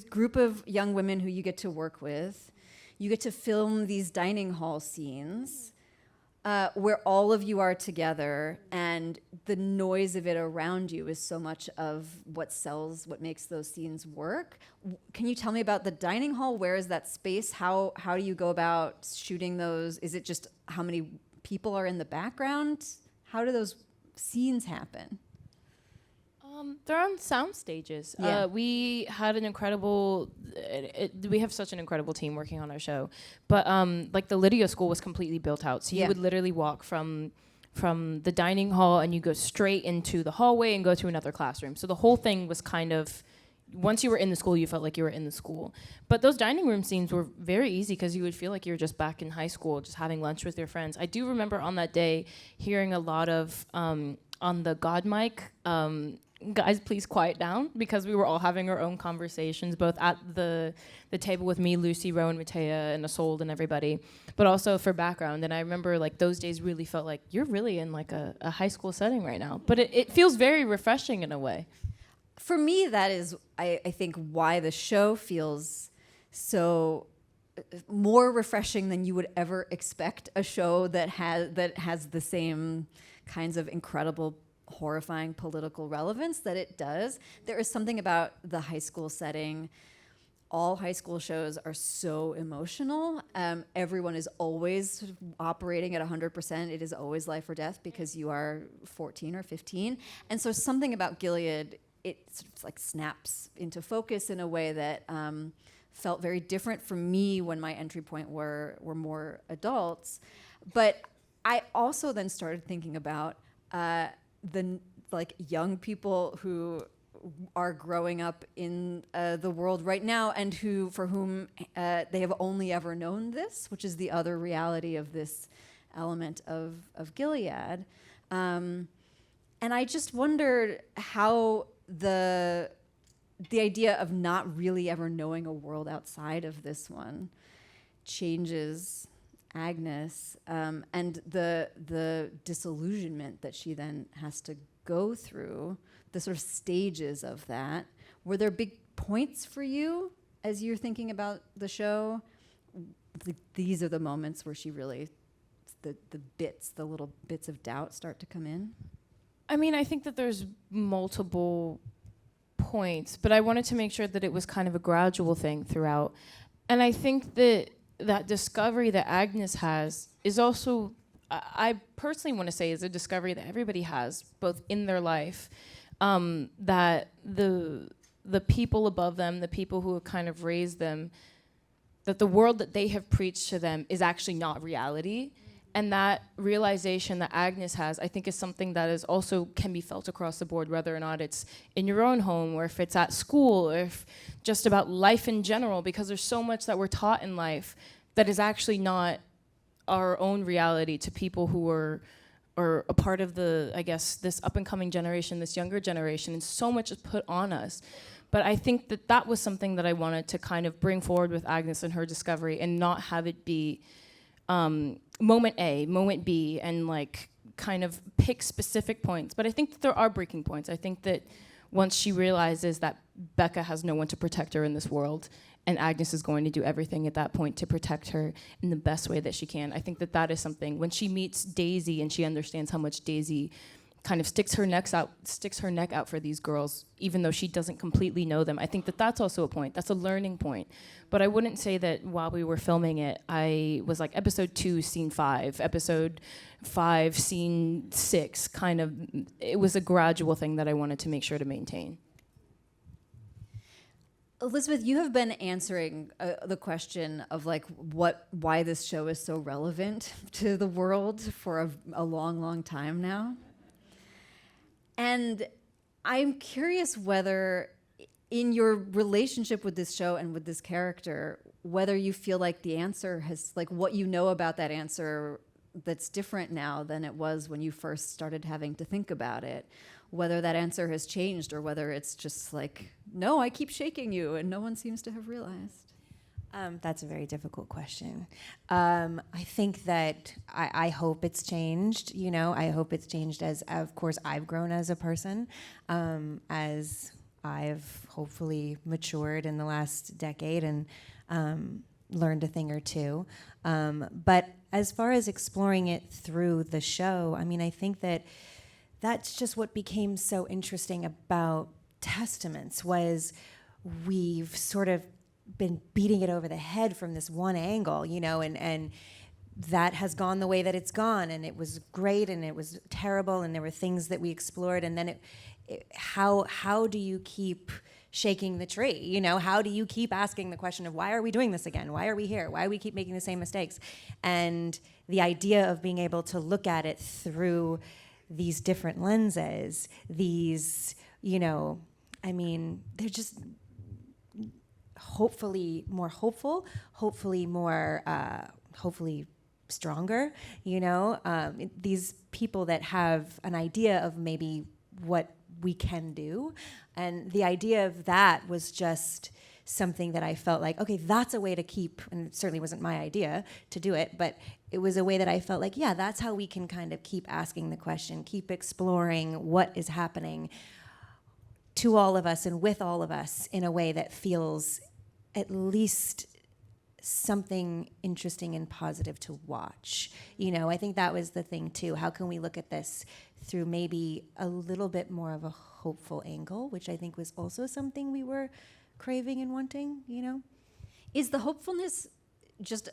group of young women who you get to work with. You get to film these dining hall scenes where all of you are together, and the noise of it around you is so much of what makes those scenes work. Can you tell me about the dining hall? Where is that space? How do you go about shooting those? Is it just how many people are in the background? How do those scenes happen? They're on sound stages. Yeah. We had an incredible. We have such an incredible team working on our show, but like the Lydia School was completely built out, so you would literally walk from the dining hall and you go straight into the hallway and go to another classroom. So the whole thing was kind of. Once you were in the school, you felt like you were in the school. But those dining room scenes were very easy because you would feel like you were just back in high school, just having lunch with your friends. I do remember on that day hearing a lot of, on the God mic, guys, please quiet down, because we were all having our own conversations, both at the table with me, Lucy, Rowan, Matea, and Isolde and everybody, but also for background. And I remember like those days really felt like you're really in like a high school setting right now. But it feels very refreshing in a way. For me, that is, I think, why the show feels so more refreshing than you would ever expect a show that has the same kinds of incredible, horrifying political relevance that it does. There is something about the high school setting. All high school shows are so emotional. Everyone is always operating at 100%. It is always life or death because you are 14 or 15. And so something about Gilead, it sort of like snaps into focus in a way that felt very different for me when my entry point were more adults. But I also then started thinking about the young people who are growing up in the world right now, and for whom they have only ever known this, which is the other reality of this element of Gilead. And I just wondered how the idea of not really ever knowing a world outside of this one changes Agnes, and the disillusionment that she then has to go through, the sort of stages of that. Were there big points for you as you're thinking about the show? These are the moments where she really, the little bits of doubt start to come in? I mean, I think that there's multiple points, but I wanted to make sure that it was kind of a gradual thing throughout. And I think that discovery that Agnes has is also, I personally want to say, is a discovery that everybody has, both in their life, that the people above them, the people who have kind of raised them, that the world that they have preached to them is actually not reality. And that realization that Agnes has, I think, is something that is also can be felt across the board, whether or not it's in your own home, or if it's at school, or if just about life in general, because there's so much that we're taught in life that is actually not our own reality to people who are a part of this up and coming generation, this younger generation, and so much is put on us. But I think that was something that I wanted to kind of bring forward with Agnes and her discovery, and not have it be moment A, moment B, and kind of pick specific points. But I think that there are breaking points. I think that once she realizes that Becca has no one to protect her in this world, and Agnes is going to do everything at that point to protect her in the best way that she can, I think that is something. When she meets Daisy and she understands how much Daisy kind of sticks her neck out for these girls, even though she doesn't completely know them, I think that that's also a point. That's a learning point. But I wouldn't say that while we were filming it, I was like episode 2, scene 5, episode 5, scene 6, kind of, it was a gradual thing that I wanted to make sure to maintain. Elisabeth, you have been answering the question of why this show is so relevant to the world for a long, long time now. And I'm curious whether in your relationship with this show and with this character, whether you feel like the answer has, what you know about that answer that's different now than it was when you first started having to think about it, whether that answer has changed, or whether it's just no, I keep shaking you and no one seems to have realized. That's a very difficult question. I think that I hope it's changed. I hope it's changed as, of course, I've grown as a person, as I've hopefully matured in the last decade and learned a thing or two. But as far as exploring it through the show, I mean, I think that's just what became so interesting about Testaments, was we've sort of been beating it over the head from this one angle, and that has gone the way that it's gone, and it was great and it was terrible, and there were things that we explored, and then how do you keep shaking the tree? How do you keep asking the question of, why are we doing this again? Why are we here? Why do we keep making the same mistakes? And the idea of being able to look at it through these different lenses, these, I mean, they're just hopefully more hopeful, hopefully more, hopefully stronger, these people that have an idea of maybe what we can do. And the idea of that was just something that I felt like, okay, that's a way to keep, and it certainly wasn't my idea to do it, but it was a way that I felt like, yeah, that's how we can kind of keep asking the question, keep exploring what is happening to all of us and with all of us in a way that feels at least something interesting and positive to watch. I think that was the thing too. How can we look at this through maybe a little bit more of a hopeful angle, which I think was also something we were craving and wanting, Is the hopefulness just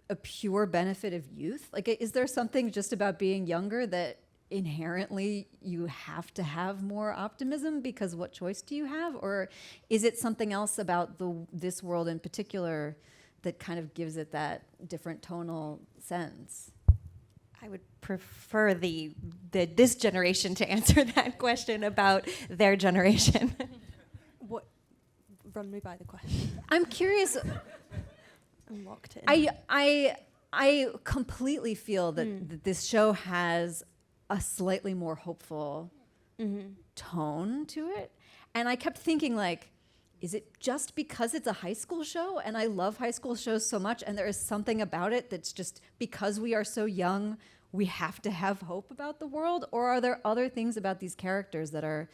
a pure benefit of youth? Is there something just about being younger that inherently you have to have more optimism, because what choice do you have? Or is it something else about this world in particular that kind of gives it that different tonal sense? I would prefer this generation to answer that question about their generation. What? Run me by the question. I'm curious. I'm locked in. I completely feel that this show has a slightly more hopeful tone to it. And I kept thinking, like, is it just because it's a high school show? And I love high school shows so much. And there is something about it that's just because we are so young, we have to have hope about the world. Or are there other things about these characters that are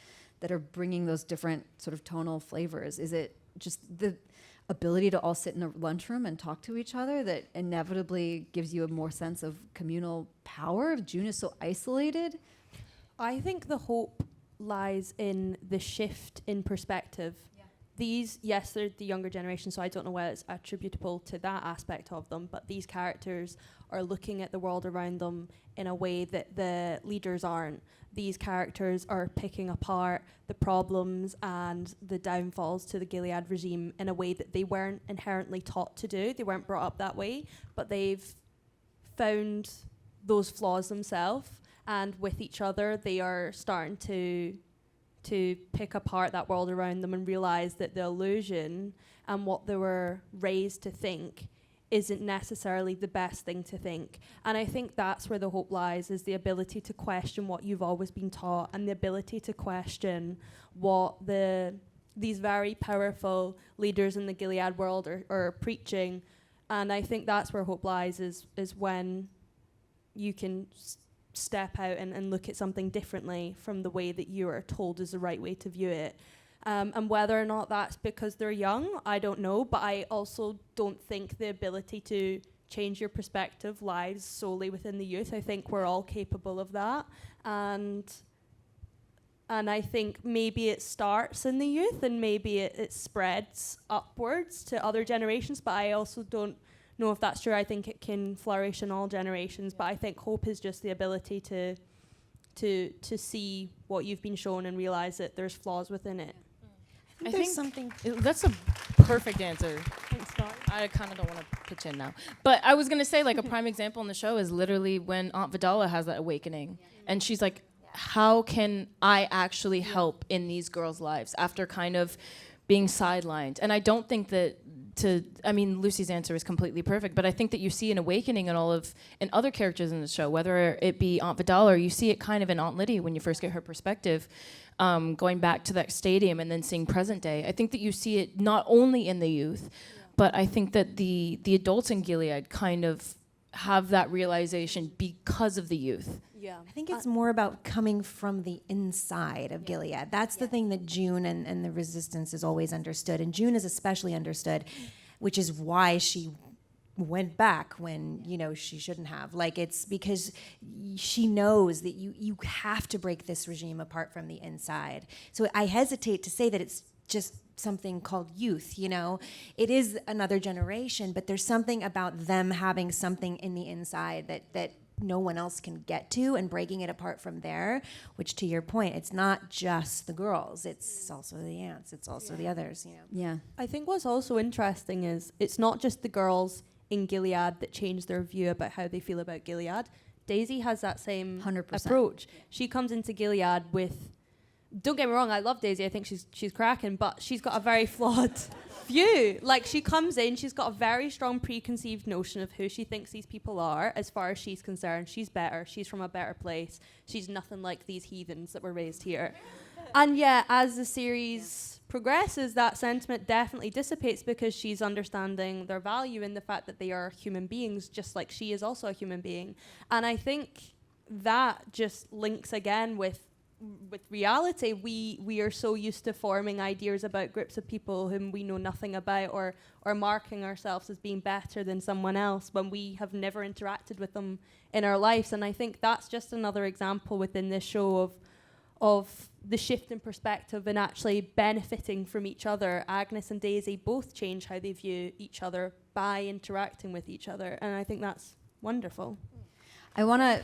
bringing those different sort of tonal flavors? Is it just the ability to all sit in a lunchroom and talk to each other that inevitably gives you a more sense of communal power if June is so isolated? I think the hope lies in the shift in perspective. These, yes, they're the younger generation, so I don't know whether it's attributable to that aspect of them, but these characters are looking at the world around them in a way that the leaders aren't. These characters are picking apart the problems and the downfalls to the Gilead regime in a way that they weren't inherently taught to do. They weren't brought up that way, but they've found those flaws themselves, and with each other, they are starting to pick apart that world around them and realize that the illusion and what they were raised to think isn't necessarily the best thing to think. And I think that's where the hope lies, is the ability to question what you've always been taught and the ability to question what these very powerful leaders in the Gilead world are preaching. And I think that's where hope lies, is when you can step out and look at something differently from the way that you are told is the right way to view it. And whether or not that's because they're young, I don't know, but I also don't think the ability to change your perspective lies solely within the youth. I think we're all capable of that. And I think maybe it starts in the youth and maybe it spreads upwards to other generations, but I also don't know if that's true. I think it can flourish in all generations, but I think hope is just the ability to see what you've been shown and realize that there's flaws within it. I There's think something. that's a perfect answer. I kind of don't want to pitch in now. But I was going to say, like, a prime example in the show is literally when Aunt Vidala has that awakening. And she's like, how can I actually help in these girls' lives after kind of being sidelined? And I don't think that Lucy's answer is completely perfect, but I think that you see an awakening in other characters in the show, whether it be Aunt Vidala or you see it kind of in Aunt Liddy when you first get her perspective, going back to that stadium and then seeing present day. I think that you see it not only in the youth, but I think that the adults in Gilead kind of have that realization because of the youth. Yeah. I think it's more about coming from the inside of Gilead. That's the thing that June and the resistance is always understood. And June is especially understood, which is why she went back when, she shouldn't have. Like, it's because she knows that you have to break this regime apart from the inside. So I hesitate to say that it's just something called youth, It is another generation, but there's something about them having something in the inside that no one else can get to, and breaking it apart from there, which, to your point, it's not just the girls, it's also the aunts, it's also the others, Yeah. I think what's also interesting is it's not just the girls in Gilead that change their view about how they feel about Gilead. Daisy has that same 100%. approach. She comes into Gilead with, don't get me wrong, I love Daisy, I think she's cracking, but she's got a very flawed view. Like, she comes in, she's got a very strong preconceived notion of who she thinks these people are. As far as she's concerned, she's better, she's from a better place, she's nothing like these heathens that were raised here. And yet, as the series progresses, that sentiment definitely dissipates because she's understanding their value in the fact that they are human beings, just like she is also a human being. And I think that just links again with reality. We are so used to forming ideas about groups of people whom we know nothing about, or marking ourselves as being better than someone else when we have never interacted with them in our lives. And I think that's just another example within this show of the shift in perspective and actually benefiting from each other. Agnes and Daisy both change how they view each other by interacting with each other, and I think that's wonderful. I want to...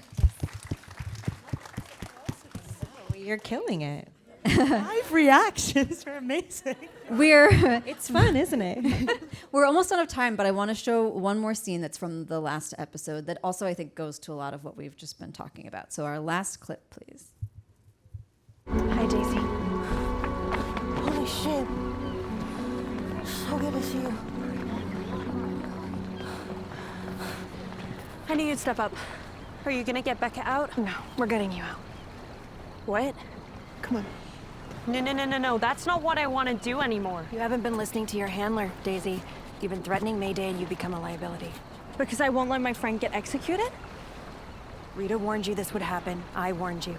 You're killing it. Live reactions are amazing. It's fun, isn't it? We're almost out of time, but I want to show one more scene that's from the last episode that also I think goes to a lot of what we've just been talking about. So our last clip, please. Hi, Daisy. Holy shit. So good to see you. I knew you'd step up. Are you gonna get Becca out? No, we're getting you out. What? Come on. No. That's not what I want to do anymore. You haven't been listening to your handler, Daisy. You've been threatening Mayday and you become a liability. Because I won't let my friend get executed? Rita warned you this would happen. I warned you.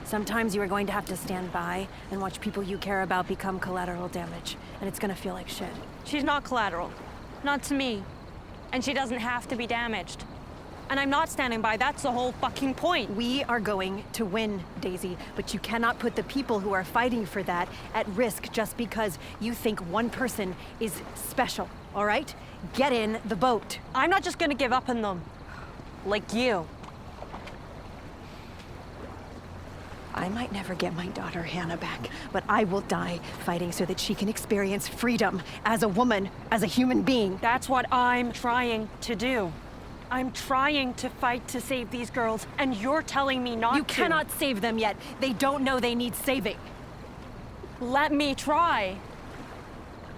Sometimes you are going to have to stand by and watch people you care about become collateral damage. And it's gonna feel like shit. She's not collateral. Not to me. And she doesn't have to be damaged. And I'm not standing by. That's the whole fucking point. We are going to win, Daisy, but you cannot put the people who are fighting for that at risk just because you think one person is special, all right? Get in the boat. I'm not just gonna give up on them. Like you. I might never get my daughter Hannah back, but I will die fighting so that she can experience freedom as a woman, as a human being. That's what I'm trying to do. I'm trying to fight to save these girls, and you're telling me not to. You cannot save them yet. They don't know they need saving. Let me try.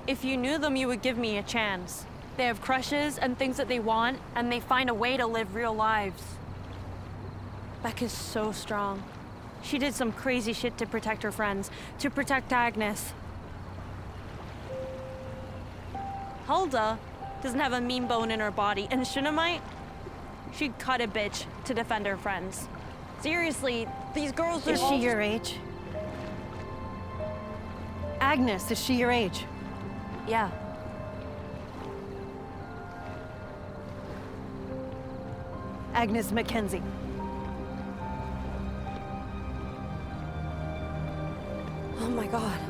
If you knew them, you would give me a chance. They have crushes and things that they want, and they find a way to live real lives. Becca's so strong. She did some crazy shit to protect her friends, to protect Agnes. Hulda doesn't have a mean bone in her body, and Shunammite, she'd cut a bitch to defend her friends. Seriously, these girls are Is she your age? Agnes, is she your age? Yeah. Agnes Mackenzie. Oh my God.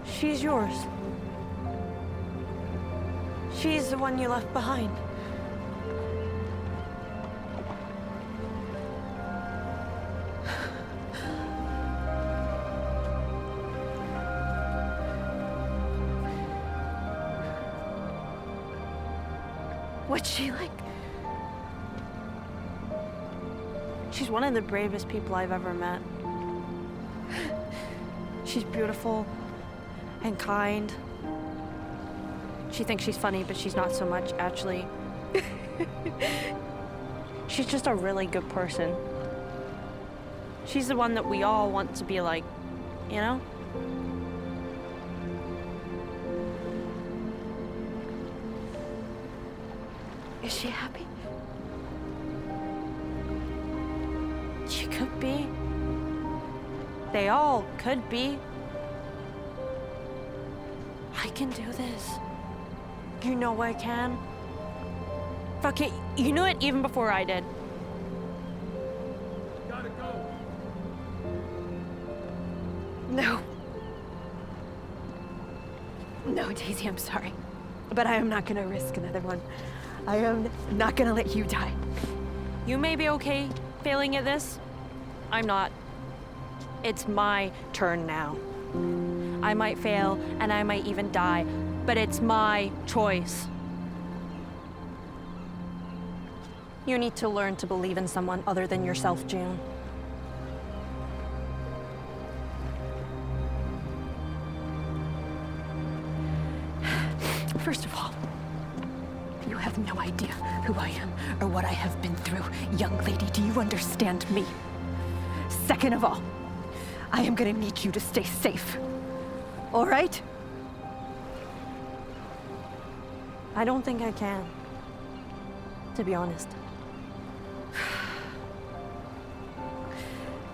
She's yours. She's the one you left behind. What's she like? She's one of the bravest people I've ever met. She's beautiful and kind. She thinks she's funny, but she's not so much, actually. She's just a really good person. She's the one that we all want to be like, you know? Is she happy? She could be. They all could be. I can do this. You know I can. Fuck it, you knew it even before I did. Gotta go. No. No, Daisy, I'm sorry. But I am not gonna risk another one. I am not gonna let you die. You may be okay failing at this. I'm not. It's my turn now. I might fail and I might even die, but it's my choice. You need to learn to believe in someone other than yourself, June. First of all, you have no idea who I am or what I have been through. Young lady, do you understand me? Second of all, I am gonna need you to stay safe. All right? I don't think I can, to be honest.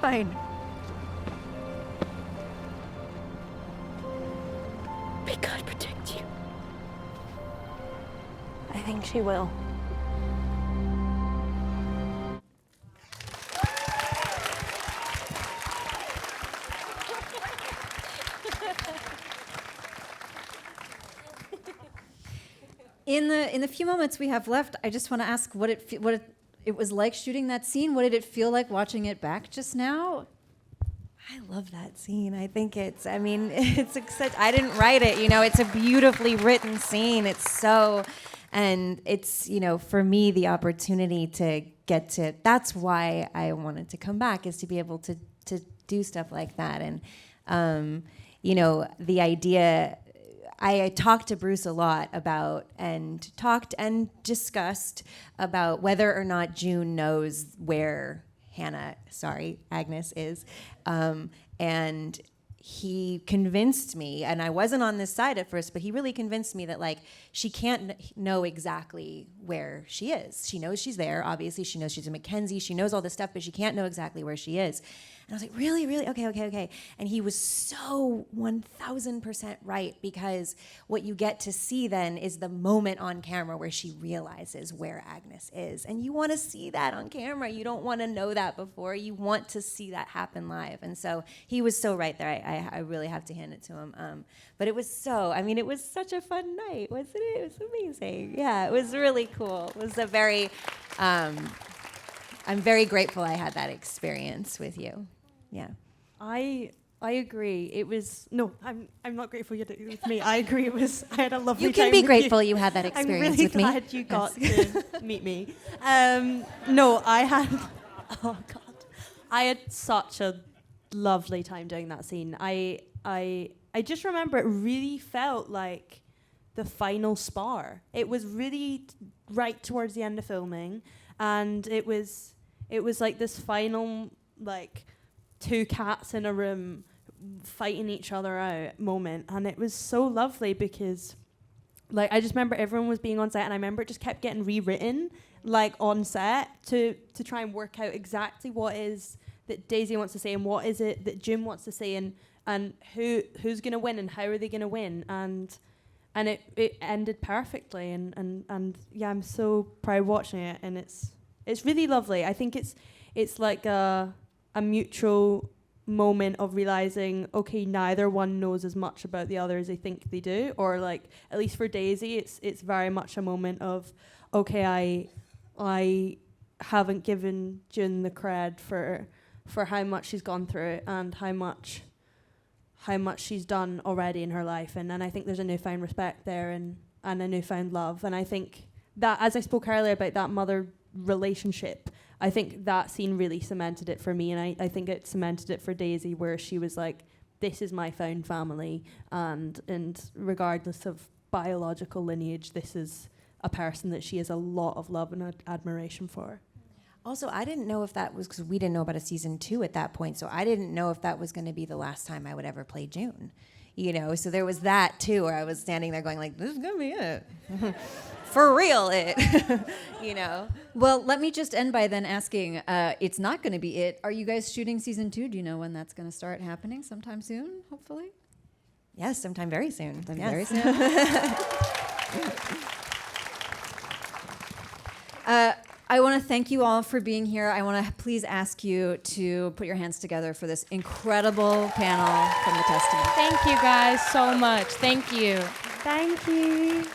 Fine. May God protect you. I think she will. In the few moments we have left, I just want to ask what it it was like shooting that scene. What did it feel like watching it back just now? I love that scene. I think it's such, I didn't write it, it's a beautifully written scene. And it's, for me, the opportunity to get to, that's why I wanted to come back, is to be able to do stuff like that. And, the idea, I talked to Bruce a lot about, and talked and discussed about whether or not June knows where Agnes is. And he convinced me, and I wasn't on this side at first, but he really convinced me that she can't know exactly where she is. She knows she's there, obviously. She knows she's in Mackenzie. She knows all this stuff, but she can't know exactly where she is. And I was like, really? Okay. And he was so 1,000% right, because what you get to see then is the moment on camera where she realizes where Agnes is. And you want to see that on camera. You don't want to know that before. You want to see that happen live. And so he was so right there. I really have to hand it to him. But it was it was such a fun night, wasn't it? It was amazing. Yeah, it was really cool. It was a very, I'm very grateful I had that experience with you. Yeah. I agree. It was I'm not grateful you did it with me. I agree. I had a lovely time. You can be with grateful you. you had that experience with I'm really me. glad you got to meet me. I had such a lovely time doing that scene. I just remember it really felt like the final spar. It was really right towards the end of filming, and it was like this final two cats in a room fighting each other out moment, and it was so lovely because I just remember everyone was being on set, and I remember it just kept getting rewritten on set to try and work out exactly what is that Daisy wants to say and what is it that Jim wants to say, and who's gonna win and how are they gonna win, and it ended perfectly, and yeah, I'm so proud watching it, and it's really lovely. I think it's like a mutual moment of realizing, okay, neither one knows as much about the other as they think they do, or at least for Daisy, it's very much a moment of, okay, I haven't given June the cred for how much she's gone through and how much she's done already in her life, and I think there's a newfound respect there and a newfound love, and I think that, as I spoke earlier about that mother relationship, I think that scene really cemented it for me, and I think it cemented it for Daisy, where she was like, this is my found family, and regardless of biological lineage, this is a person that she has a lot of love and admiration for. Also, I didn't know if that was, because we didn't know about a season 2 at that point, so I didn't know if that was going to be the last time I would ever play June. So there was that too, where I was standing there going this is going to be it. For real it. Well, let me just end by then asking, it's not going to be it. Are you guys shooting season 2? Do you know when that's going to start happening? Sometime soon, hopefully? Yes, sometime very soon. Very soon. I want to thank you all for being here. I want to please ask you to put your hands together for this incredible panel from the Testament. Thank you guys so much. Thank you. Thank you.